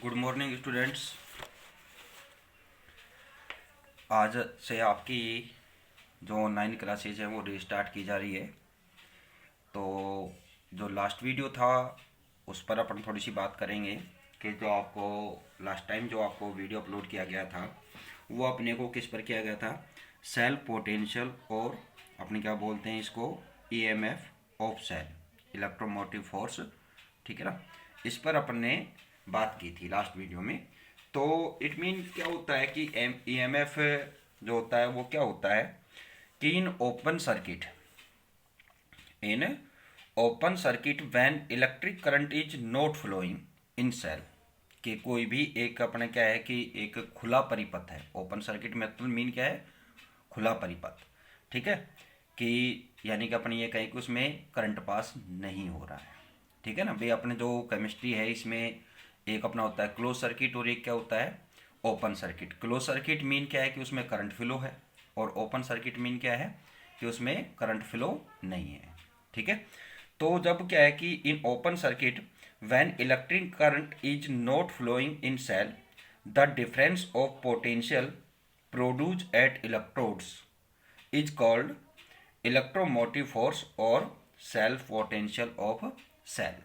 Good morning students. आज से आपकी जो ऑनलाइन क्लासेज हैं वो रीस्टार्ट की जा रही है। तो जो लास्ट वीडियो था उस पर अपन थोड़ी सी बात करेंगे कि जो आपको लास्ट टाइम जो आपको वीडियो अपलोड किया गया था वो अपने को किस पर किया गया था, सेल पोटेंशियल और अपने क्या बोलते हैं इसको, EMF of cell, electromotive force, ठीक है ना। इस पर अपन ने बात की थी लास्ट वीडियो में। तो इट मीन क्या होता है कि ईएमएफ जो होता है वो क्या होता है कि in open circuit when electric current is not flowing in cell, कि कोई भी एक अपने क्या है कि एक खुला परिपथ है। ओपन सर्किट मतलब मीन क्या है, खुला परिपथ, ठीक है। कि यानी कि अपन ये कहें कि उसमें करंट पास नहीं हो रहा है, ठीक है ना भाई। अपने जो केमिस्ट्री है इसमें एक अपना होता है क्लोज सर्किट और एक क्या होता है, open circuit. Close circuit mean क्या है कि उसमें करंट फ्लो है, और ओपन सर्किट मीन क्या है कि उसमें करंट फ्लो नहीं है, ठीक है। तो जब क्या है कि in open circuit when electric current is not flowing in cell, the difference of potential produce at electrodes is called electromotive force और सेल्फ पोटेंशियल ऑफ सेल,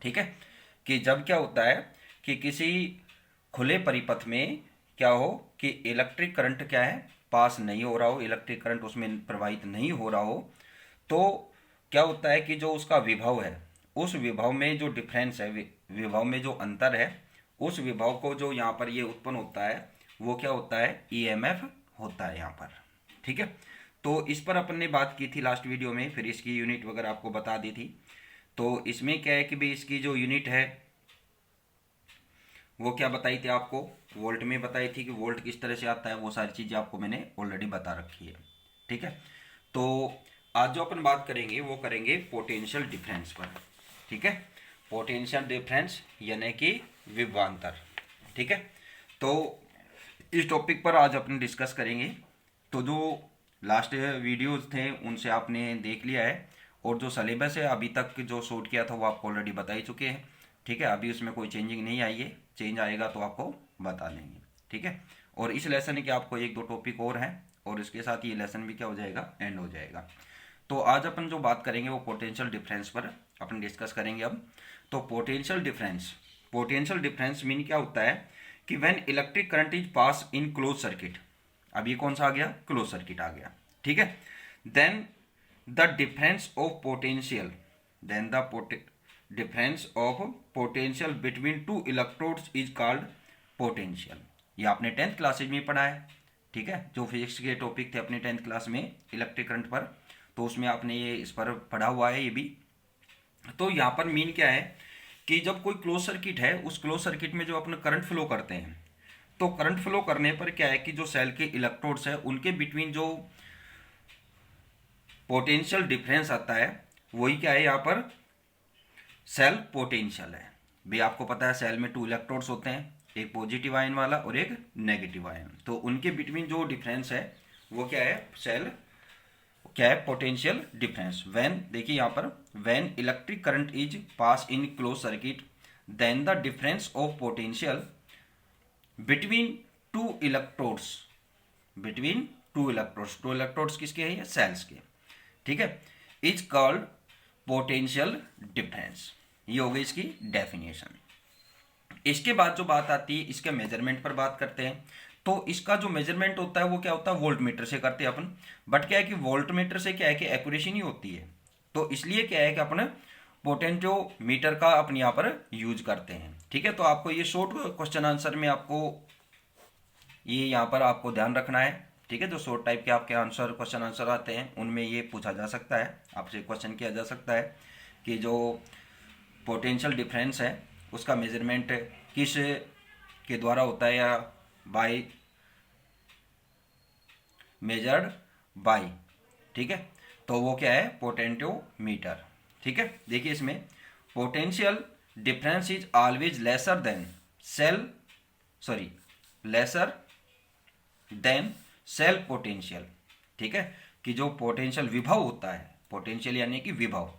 ठीक है। कि जब क्या होता है कि किसी खुले परिपथ में क्या हो कि इलेक्ट्रिक करंट क्या है, पास नहीं हो रहा हो, इलेक्ट्रिक करंट उसमें प्रवाहित नहीं हो रहा हो, तो क्या होता है कि जो उसका विभव है, उस विभव में जो डिफरेंस है, विभव में जो अंतर है, उस विभव को जो यहाँ पर ये उत्पन्न होता है वो क्या होता है, ईएमएफ होता है यहाँ पर, ठीक है। तो इस पर अपन ने बात की थी लास्ट वीडियो में, फिर इसकी यूनिट वगैरह आपको बता दी थी। तो इसमें क्या है कि भाई इसकी जो यूनिट है वो क्या बताई थी आपको, वोल्ट में बताई थी कि वोल्ट किस तरह से आता है, वो सारी चीज़ें आपको मैंने ऑलरेडी बता रखी है, ठीक है। तो आज जो अपन बात करेंगे वो करेंगे पोटेंशियल डिफरेंस पर, ठीक है। पोटेंशियल डिफरेंस यानी कि विभवांतर, ठीक है। तो इस टॉपिक पर आज अपन डिस्कस करेंगे। तो जो लास्ट वीडियोस थे उनसे आपने देख लिया है, और जो सिलेबस है अभी तक जो शूट किया था वो आपको ऑलरेडी बता ही चुके हैं, ठीक है। अभी उसमें कोई चेंजिंग नहीं आई है, चेंज आएगा तो आपको बता देंगे, ठीक है। और इस लेसन के आपको एक दो टॉपिक और हैं, और इसके साथ ये लेसन भी क्या हो जाएगा, एंड हो जाएगा। तो आज अपन जो बात करेंगे वो पोटेंशियल डिफरेंस पर अपन डिस्कस करेंगे अब। तो पोटेंशियल डिफरेंस मीन क्या होता है कि when electric current is pass in close circuit, अब ये कौन सा आ गया, क्लोज सर्किट आ गया, ठीक है। Then the difference of potential, then the difference of potential between two electrodes is called potential. ये आपने 10th क्लासेज में पढ़ा है, ठीक है। जो फिजिक्स के टॉपिक थे अपने 10th क्लास में इलेक्ट्रिक करंट पर, तो उसमें आपने ये इस पर पढ़ा हुआ है ये भी। तो यहाँ पर मीन क्या है कि जब कोई क्लोज सर्किट है, उस क्लोज सर्किट में जो अपने करंट फ्लो करते हैं, तो करंट फ्लो करने पर क्या है कि जो सेल के इलेक्ट्रोड्स है उनके बिटवीन जो पोटेंशियल डिफरेंस आता है वही क्या है यहाँ पर, सेल पोटेंशियल है। भी आपको पता है सेल में 2 इलेक्ट्रोड्स होते हैं, एक पॉजिटिव आयन वाला और एक नेगेटिव आयन, तो उनके बिटवीन जो डिफरेंस है वो क्या है, सेल क्या है, पोटेंशियल डिफरेंस। व्हेन देखिए यहाँ पर, when electric current is pass in close circuit, then the difference of potential between two electrodes, two electrodes किसके हैं, ये सेल्स के, ठीक है, इज कॉल्ड पोटेंशियल डिफरेंस। ये हो गई इसकी डेफिनेशन। इसके बाद जो बात आती है इसके मेजरमेंट पर बात करते हैं। तो इसका जो मेजरमेंट होता है वो क्या होता है, वोल्ट मीटर से करते हैं अपन। बट क्या है कि वोल्ट मीटर से क्या है कि एक्यूरेसी नहीं होती है, तो इसलिए क्या है कि अपन पोटेंशियोमीटर का अपन यहाँ पर यूज करते हैं, ठीक है। तो आपको ये शॉर्ट क्वेश्चन आंसर में आपको ये यहाँ पर आपको ध्यान रखना है, ठीक है। जो शॉर्ट टाइप के आपके आंसर क्वेश्चन आंसर आते हैं उनमें ये पूछा जा सकता है, आपसे क्वेश्चन किया जा सकता है कि जो पोटेंशियल डिफरेंस है उसका मेजरमेंट किस के द्वारा होता है, या बाय मेजर्ड बाय, ठीक है। तो वो क्या है, पोटेंशियोमीटर, ठीक है। देखिए इसमें potential difference is always lesser than cell, sorry lesser than cell potential, ठीक है। कि जो पोटेंशियल विभव होता है, पोटेंशियल यानी कि विभव,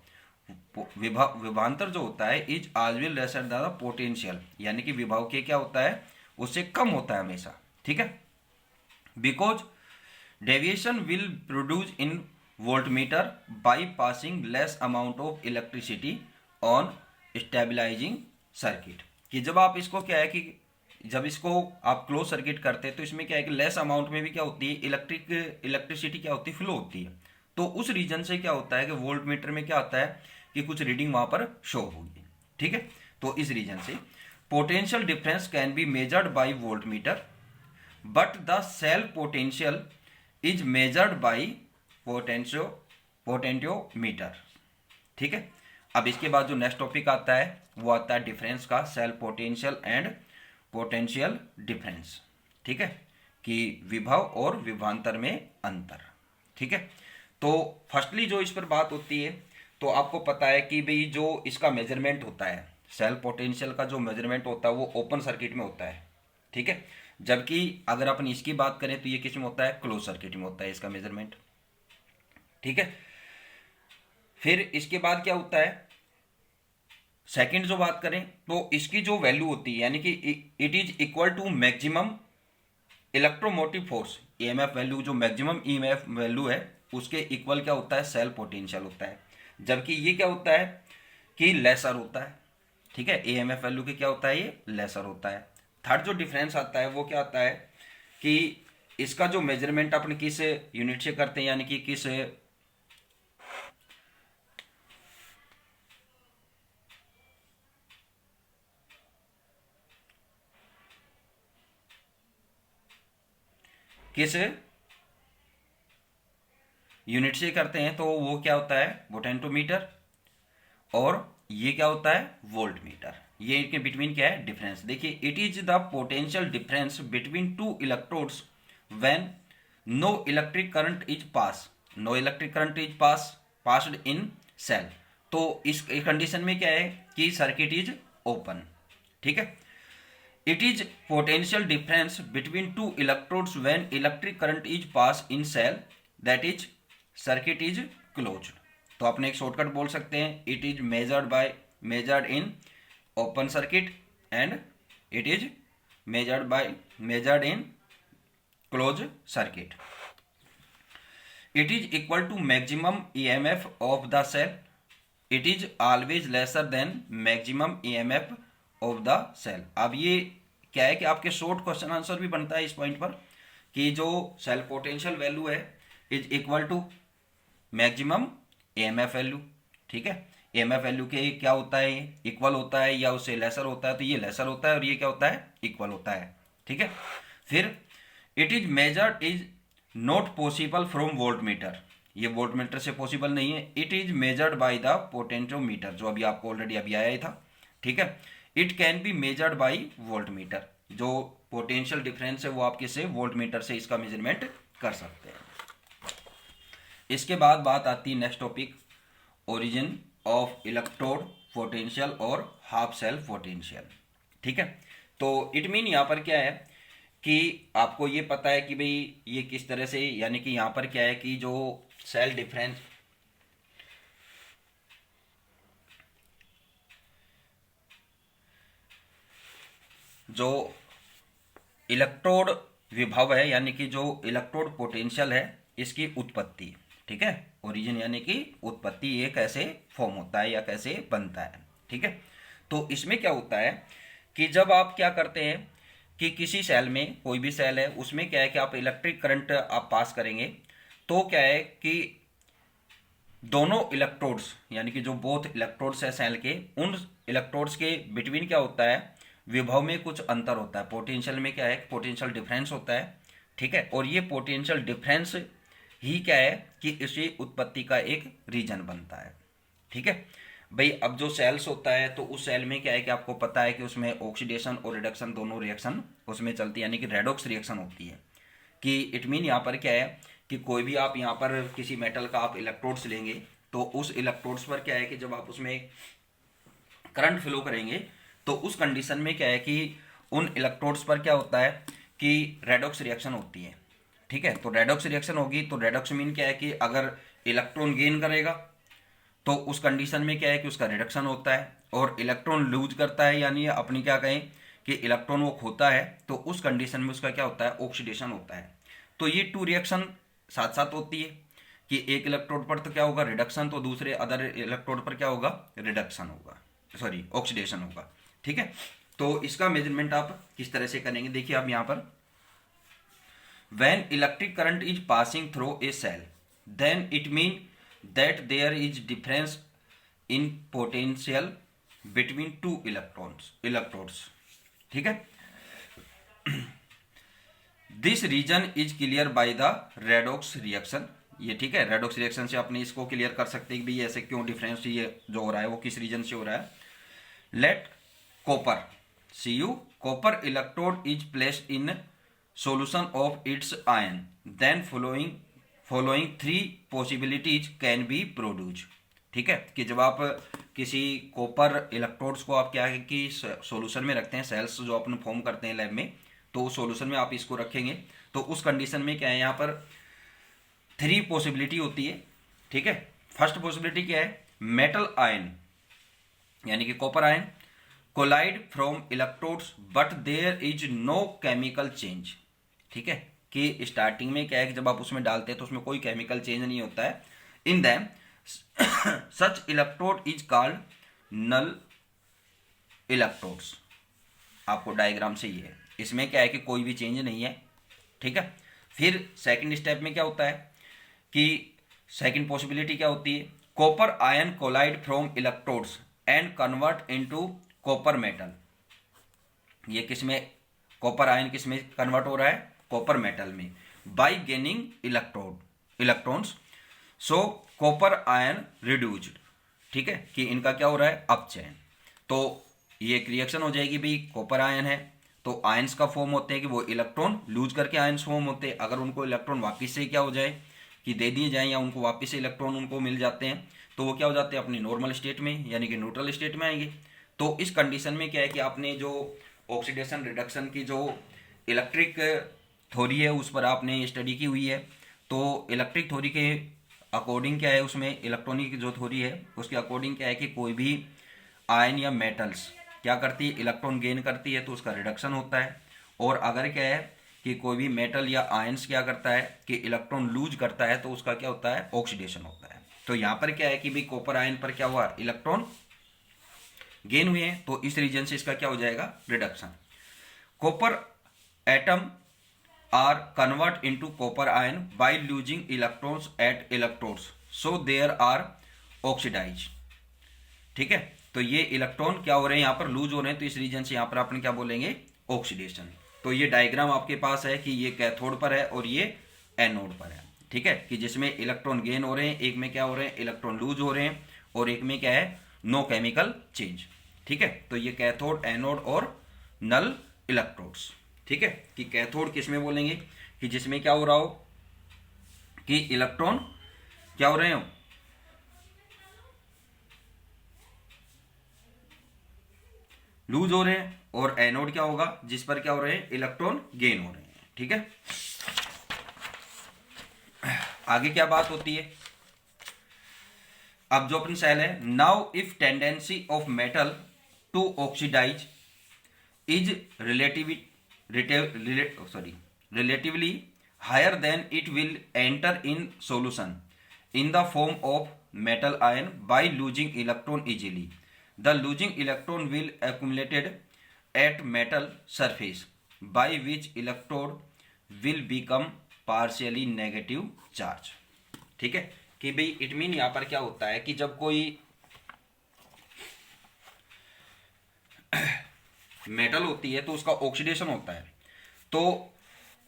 विभवांतर जो होता है is always lesser then the potential, यानी कि विभव के क्या होता है उससे कम होता है हमेशा, ठीक है। Because deviation will produce in voltmeter by passing less amount of electricity on stabilising circuit, कि जब आप इसको क्या है कि जब इसको आप क्लोज सर्किट करते हैं तो इसमें क्या है कि लेस अमाउंट में भी क्या होती है इलेक्ट्रिसिटी क्या होती है फ्लो होती है, तो उस रीजन से क्या होता है कि वोल्ट मीटर में क्या होता है कि कुछ रीडिंग वहां पर शो होगी, ठीक है। तो इस रीजन से potential difference can be measured by voltmeter but the cell potential is measured by potentiometer, ठीक है। अब इसके बाद जो नेक्स्ट टॉपिक आता है वो आता है डिफरेंस का, cell potential and potential difference, ठीक है, कि विभव और विभवांतर में अंतर, ठीक है। तो फर्स्टली जो इस पर बात होती है तो आपको पता है कि भाई जो इसका मेजरमेंट होता है सेल पोटेंशियल का जो मेजरमेंट होता है वो ओपन सर्किट में होता है, ठीक है, जबकि अगर अपन इसकी बात करें तो ये किस में होता है क्लोज सर्किट में होता है इसका मेजरमेंट, ठीक है। फिर इसके बाद क्या होता है सेकंड जो बात करें तो इसकी जो वैल्यू होती है यानी कि it is equal to maximum electromotive force, EMF value जो मैक्सिमम ईएमएफ वैल्यू है उसके इक्वल क्या होता है सेल पोटेंशियल होता है, जबकि ये क्या होता है कि लेसर होता है, ठीक है, ईएमएफ वैल्यू के क्या होता है ये लेसर होता है। थर्ड जो डिफरेंस आता है वो क्या आता है कि इसका जो मेजरमेंट अपन किस यूनिट से करते हैं यानी कि किस यूनिट से करते हैं तो वो क्या होता है पोटेंटोमीटर और ये क्या होता है वोल्ट मीटर, ये इनके बिटवीन क्या है डिफरेंस। देखिए it is the potential difference between two electrodes when no electric current is pass, no electric current is passed in cell, तो इस कंडीशन में क्या है कि सर्किट इज ओपन, ठीक है। It is potential difference between two electrodes when electric current is pass in cell that is circuit is closed, तो अपने एक शॉर्टकट बोल सकते हैं it is measured in open circuit and it is measured in close circuit. It is equal to maximum EMF of the cell, it is always lesser than maximum EMF of the cell. अब ये क्या है कि आपके short question answer भी बनता है इस पॉइंट पर कि जो सेल पोटेंशियल वैल्यू है is equal to maximum EMF value, ठीक है। ईएमएफ वैल्यू के क्या होता है इक्वल होता है या उससे लेसर होता है, तो ये लेसर होता है और ये क्या होता है इक्वल होता है, ठीक है। फिर it is measured is not possible from volt meter, ये वोल्ट मीटर से पॉसिबल नहीं है, it is measured by the potentiometer जो अभी आपको ऑलरेडी अभी आया ही था, ठीक है। It can be measured by volt meter, जो पोटेंशियल डिफरेंस है वो आप किससे वोल्ट मीटर से इसका मेजरमेंट कर सकते हैं। इसके बाद बात आती है next topic origin of electrode potential और हाफ सेल पोटेंशियल, ठीक है। तो इट मीन यहाँ पर क्या है कि आपको ये पता है कि भाई ये किस तरह से यानी कि यहाँ पर क्या है कि जो सेल डिफरेंस जो इलेक्ट्रोड विभव है यानी कि जो इलेक्ट्रोड पोटेंशियल है इसकी उत्पत्ति, ठीक है, ओरिजिन यानी कि उत्पत्ति ये कैसे फॉर्म होता है या कैसे बनता है, ठीक है। तो इसमें क्या होता है कि जब आप क्या करते हैं कि किसी सेल में कोई भी सेल है उसमें क्या है कि आप इलेक्ट्रिक करंट आप पास करेंगे तो क्या है कि दोनों इलेक्ट्रोड्स यानी कि जो बोथ इलेक्ट्रोड्स है सेल के उन इलेक्ट्रोड्स के बिटवीन क्या होता है विभव में कुछ अंतर होता है, पोटेंशियल में क्या है पोटेंशियल डिफरेंस होता है, ठीक है। और ये पोटेंशियल डिफरेंस ही क्या है कि इसी उत्पत्ति का एक रीजन बनता है, ठीक है भाई। अब जो सेल्स होता है तो उस सेल में क्या है कि आपको पता है कि उसमें ऑक्सीडेशन और रिडक्शन दोनों रिएक्शन उसमें चलती है यानी कि रेडॉक्स रिएक्शन होती है, कि इट मीन यहाँ पर क्या है कि कोई भी आप यहाँ पर किसी मेटल का आप इलेक्ट्रोड्स लेंगे तो उस इलेक्ट्रोड्स पर क्या है कि जब आप उसमें करंट फ्लो करेंगे तो उस कंडीशन में क्या है कि उन इलेक्ट्रोड्स पर क्या होता है कि रेडॉक्स रिएक्शन होती है, ठीक है। तो रेडॉक्स रिएक्शन होगी तो रेडॉक्स मीन क्या है कि अगर इलेक्ट्रॉन गेन करेगा तो उस कंडीशन में क्या है कि उसका रिडक्शन होता है, और इलेक्ट्रॉन लूज करता है यानी अपनी क्या कहें कि इलेक्ट्रॉन वो खोता है, तो उस कंडीशन में उसका क्या होता है, ऑक्सीडेशन होता है। तो ये टू रिएक्शन साथ साथ होती है कि एक इलेक्ट्रोड पर तो क्या होगा, रिडक्शन, तो दूसरे अदर इलेक्ट्रोड पर क्या होगा, रिडक्शन होगा, सॉरी ऑक्सीडेशन होगा। ठीक है, तो इसका मेजरमेंट आप किस तरह से करेंगे, देखिए आप यहाँ पर, when electric current is passing through a cell then it means that there is difference in potential between two electrodes। ठीक है, this reason is clear by the redox reaction. ये ठीक है, रेडॉक्स रिएक्शन से अपने इसको क्लियर कर सकते हैं कि भाई ऐसे क्यों डिफरेंस ये जो हो रहा है वो किस रीजन से हो रहा है। Let copper Cu copper electrode is placed in solution of its ion then following three possibilities can be produced। ठीक है, कि जब आप किसी कॉपर इलेक्ट्रोड्स को आप क्या है कि सॉल्यूशन में रखते हैं, सेल्स जो अपन फॉर्म करते हैं लैब में, तो उस सॉल्यूशन में आप इसको रखेंगे, तो उस कंडीशन में क्या है, यहाँ पर 3 पॉसिबिलिटी होती है। ठीक है, फर्स्ट पॉसिबिलिटी क्या है, मेटल आयन यानी कि copper ion collide from electrodes but there is no chemical change. ठीक है, कि स्टार्टिंग में क्या है कि जब आप उसमें डालते हैं तो उसमें कोई केमिकल चेंज नहीं होता है। In them such electrode is called null electrodes. आपको डायग्राम से ही है, इसमें क्या है कि कोई भी चेंज नहीं है। ठीक है, फिर सेकंड स्टेप में क्या होता है कि सेकंड पॉसिबिलिटी क्या होती है, copper ion collide from electrodes and convert into copper metal. ये किसमें, कॉपर आयन किसमें कन्वर्ट हो रहा है, कॉपर मेटल में, by gaining electrons, so copper ion reduced. ठीक है, कि इनका क्या हो रहा है, अपचयन। तो ये एक रिएक्शन हो जाएगी, भाई कॉपर आयन है तो आयंस का फॉर्म होते हैं कि वो इलेक्ट्रॉन लूज करके आयंस फॉर्म होते हैं। अगर उनको इलेक्ट्रॉन वापस से क्या हो जाए कि दे दिए जाए या उनको वापस से इलेक्ट्रॉन उनको मिल जाते हैं, तो वो क्या हो जाते हैं, अपनी नॉर्मल स्टेट में यानी कि न्यूट्रल स्टेट में आएंगे। तो इस कंडीशन में क्या है कि आपने जो ऑक्सीडेशन रिडक्शन की जो इलेक्ट्रिक थ्योरी है उस पर आपने स्टडी की हुई है। तो इलेक्ट्रिक थ्योरी के अकॉर्डिंग क्या है, उसमें इलेक्ट्रॉनिक जो थ्योरी है उसके अकॉर्डिंग क्या है कि कोई भी आयन या मेटल्स क्या करती है, इलेक्ट्रॉन गेन करती है तो उसका रिडक्शन होता है। और अगर क्या है कि कोई भी मेटल या आयंस क्या करता है कि इलेक्ट्रॉन लूज करता है तो उसका क्या होता है, ऑक्सीडेशन होता है। तो यहाँ पर क्या है कि भाई कॉपर आयन पर क्या हुआ, इलेक्ट्रॉन गेन हुए हैं, तो इस रीजन से इसका क्या हो जाएगा, reduction. Copper atom are convert into copper ion by losing electrons at electrodes, so there are oxidise. ठीक है, तो ये इलेक्ट्रॉन क्या हो रहे हैं, यहाँ पर लूज हो रहे हैं, तो इस रीजन से यहाँ पर अपन क्या बोलेंगे, ऑक्सीडेशन। तो ये डायग्राम आपके पास है कि ये कैथोड पर है और ये एनोड पर है। ठीक है, कि जिसमें इलेक्ट्रॉन गेन हो रहे हैं, एक में क्या हो रहे हैं, इलेक्ट्रॉन लूज हो रहे हैं, और एक में क्या है, नो केमिकल चेंज। ठीक है, तो ये कैथोड, एनोड और नल इलेक्ट्रोड्स। ठीक है, कि कैथोड किस में बोलेंगे कि जिसमें क्या हो रहा हो कि इलेक्ट्रॉन क्या हो रहे हो, लूज हो रहे हैं, और एनोड क्या होगा, जिस पर क्या हो रहे हैं, इलेक्ट्रॉन गेन हो रहे हैं। ठीक है, आगे क्या बात होती है, अब जो अपनी सेल है, now if tendency of metal to oxidise is relatively higher than it will enter in solution in the form of metal ion by losing electron easily. The losing electron will accumulated at metal surface by which electrode will become partially negative charge। ठीक है, कि भाई it mean यहाँ पर क्या होता है कि जब कोई मेटल होती है तो उसका ऑक्सीडेशन होता है, तो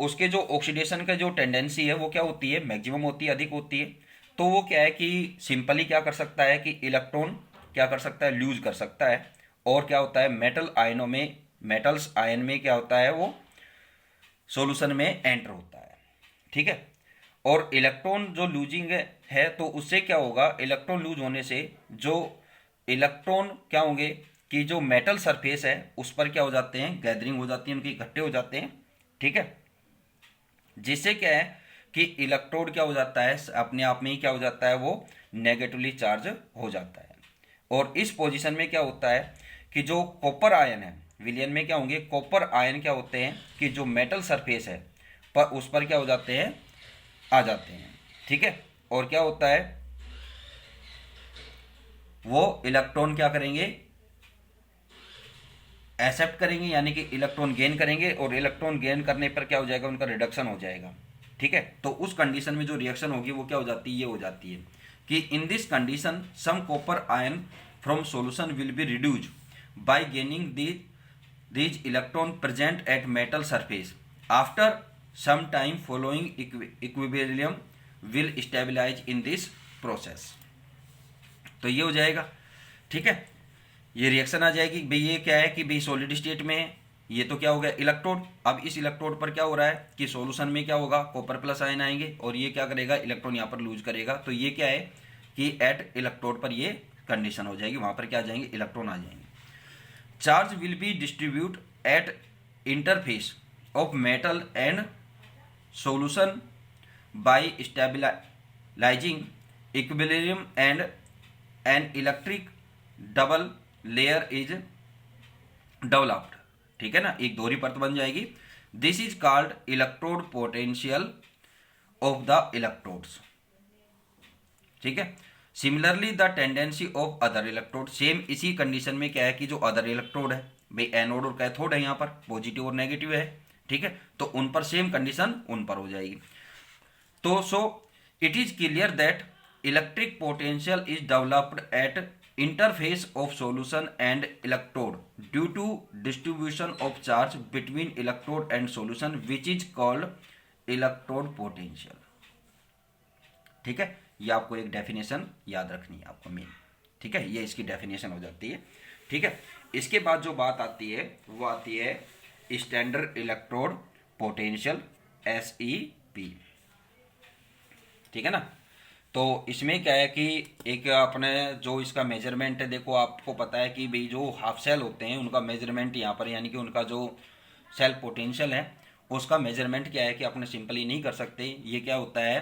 उसके जो ऑक्सीडेशन का जो टेंडेंसी है वो क्या होती है, मैक्सिमम होती है, अधिक होती है। तो वो क्या है कि सिंपली क्या कर सकता है कि इलेक्ट्रॉन क्या कर सकता है, लूज कर सकता है। और क्या होता है, मेटल आयनों में, मेटल्स आयन में क्या होता है, वो सॉल्यूशन में एंटर होता है। ठीक है, और इलेक्ट्रॉन जो लूजिंग है तो उससे क्या होगा, इलेक्ट्रॉन लूज होने से जो इलेक्ट्रॉन क्या होंगे कि जो मेटल सरफेस है उस पर क्या हो जाते हैं, गैदरिंग हो जाती है, उनके इकट्ठे हो जाते हैं। ठीक है, जिससे क्या है कि इलेक्ट्रोड क्या हो जाता है, अपने आप में ही क्या हो जाता है, वो नेगेटिवली चार्ज हो जाता है। और इस पोजीशन में क्या होता है कि जो कॉपर आयन है, विलयन में क्या होंगे, कॉपर आयन क्या होते हैं कि जो मेटल सरफेस है पर उस पर क्या हो जाते हैं, आ जाते हैं। ठीक है, और क्या होता है, वो इलेक्ट्रॉन क्या करेंगे, एक्सेप्ट करेंगे, यानी कि इलेक्ट्रॉन गेन करेंगे, और इलेक्ट्रॉन गेन करने पर क्या हो जाएगा, उनका रिडक्शन हो जाएगा। ठीक है, तो उस कंडीशन में जो रिएक्शन होगी वो क्या हो जाती है, ये हो जाती है कि in this condition some copper ion from solution will be reduce by gaining these electron present at metal surface after some time following equilibrium will stabilise in this process. तो ये हो जाएगा। ठीक है, ये रिएक्शन आ जाएगी भाई, ये क्या है कि भाई सॉलिड स्टेट में है, ये तो क्या हो गया, इलेक्ट्रोड। अब इस इलेक्ट्रोड पर क्या हो रहा है कि सॉल्यूशन में क्या होगा, कॉपर प्लस आयन आएंगे और ये क्या करेगा, इलेक्ट्रॉन यहाँ पर लूज करेगा। तो ये क्या है कि एट इलेक्ट्रोड पर ये कंडीशन हो जाएगी, वहाँ पर क्या आ जाएंगे, इलेक्ट्रॉन आ जाएंगे। Charge will be distribute at interface of metal and solution by stabilising equilibrium and an electric double layer is developed. ठीक है ना, एक दोहरी परत बन जाएगी। This is called electrode potential of the electrodes. ठीक है, similarly the tendency of other electrode, same इसी कंडीशन में क्या है कि जो अदर इलेक्ट्रोड है भाई, एनोड और कैथोड है, यहाँ पर पॉजिटिव और नेगेटिव है। ठीक है, तो उन पर सेम कंडीशन उन पर हो जाएगी। तो so it is clear that electric potential is developed eight interface of solution and electrode due to distribution of charge between electrode and solution which is called electrode potential। ठीक है, ये आपको एक डेफिनेशन याद रखनी है आपको मेन। ठीक है, ये इसकी डेफिनेशन हो जाती है। ठीक है, इसके बाद जो बात आती है वो आती है स्टैंडर्ड इलेक्ट्रोड पोटेंशियल, SEP। ठीक है ना, तो इसमें क्या है कि एक अपने जो इसका मेजरमेंट है, देखो आपको पता है कि भाई जो हाफ सेल होते हैं उनका मेजरमेंट यहाँ पर, यानी कि उनका जो सेल पोटेंशियल है उसका मेजरमेंट क्या है कि अपने सिंपली नहीं कर सकते। ये क्या होता है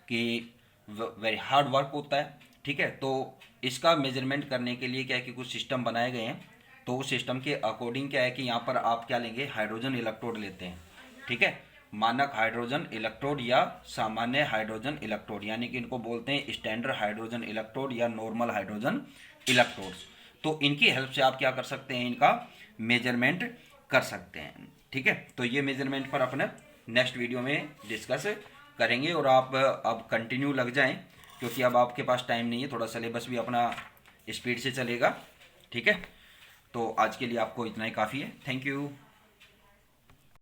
कि वेरी हार्ड वर्क होता है। ठीक है, तो इसका मेजरमेंट करने के लिए क्या है कि कुछ सिस्टम बनाए गए हैं। तो उस सिस्टम के अकॉर्डिंग क्या है कि यहाँ पर आप क्या लेंगे, हाइड्रोजन इलेक्ट्रोड लेते हैं। ठीक है, मानक हाइड्रोजन इलेक्ट्रोड या सामान्य हाइड्रोजन इलेक्ट्रोड, यानी कि इनको बोलते हैं स्टैंडर्ड हाइड्रोजन इलेक्ट्रोड या नॉर्मल हाइड्रोजन इलेक्ट्रोड्स। तो इनकी हेल्प से आप क्या कर सकते हैं, इनका मेजरमेंट कर सकते हैं। ठीक है, तो ये मेजरमेंट पर अपने नेक्स्ट वीडियो में डिस्कस करेंगे, और आप अब कंटिन्यू लग जाएं क्योंकि अब आपके पास टाइम नहीं है, थोड़ा सिलेबस भी अपना स्पीड से चलेगा। ठीक है, तो आज के लिए आपको इतना ही काफ़ी है। Thank you.